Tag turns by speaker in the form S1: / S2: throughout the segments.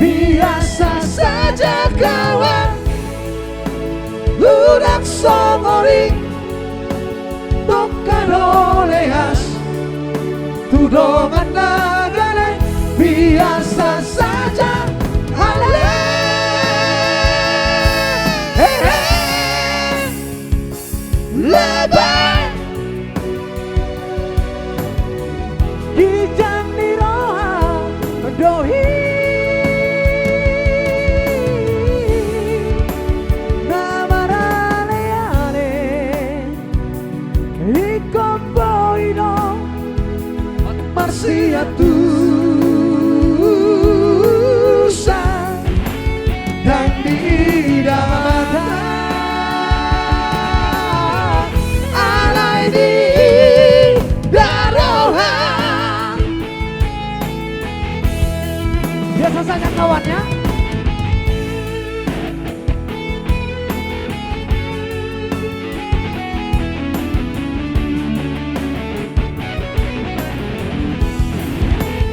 S1: biasa saja kawan. Ludak songori tokan olehas tudongan nagane biasa saja ale. Lebar kijang di roha dohi namaraleane ikomboino marsiatusa dan di idamata alay di daroha. Biasa saja kawannya.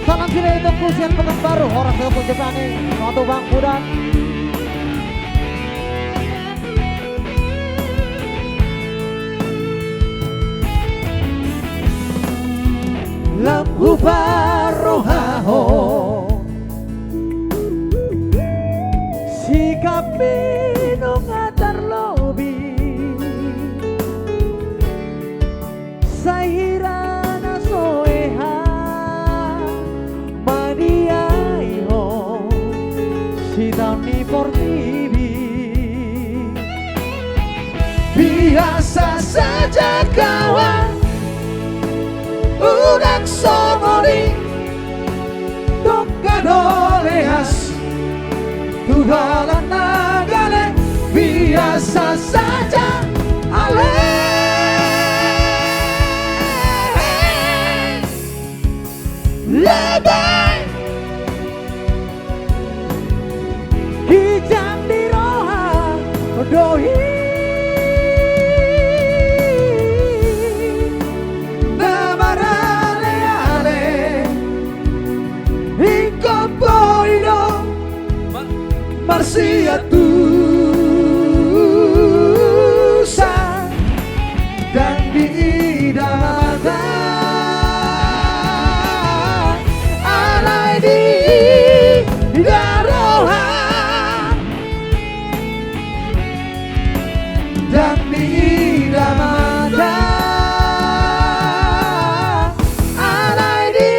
S1: Salam sila untuk kusian Pekanbaru, orang sepun Jepani, suatu bang budak. Lampu barohaho sikap minung atar lobi sahirana soeha maniaiho sidani portibi biasa saja kawan. Udak somori tokan olehas tudalan nagale biasa saja ale. Lebar kijang di roha dohi marsiatusa dan di idamata alay di daroha dan di idamata alay di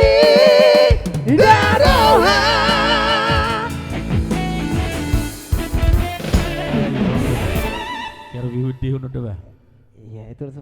S1: daroha.
S2: Biar lebih udah,
S1: Iya itu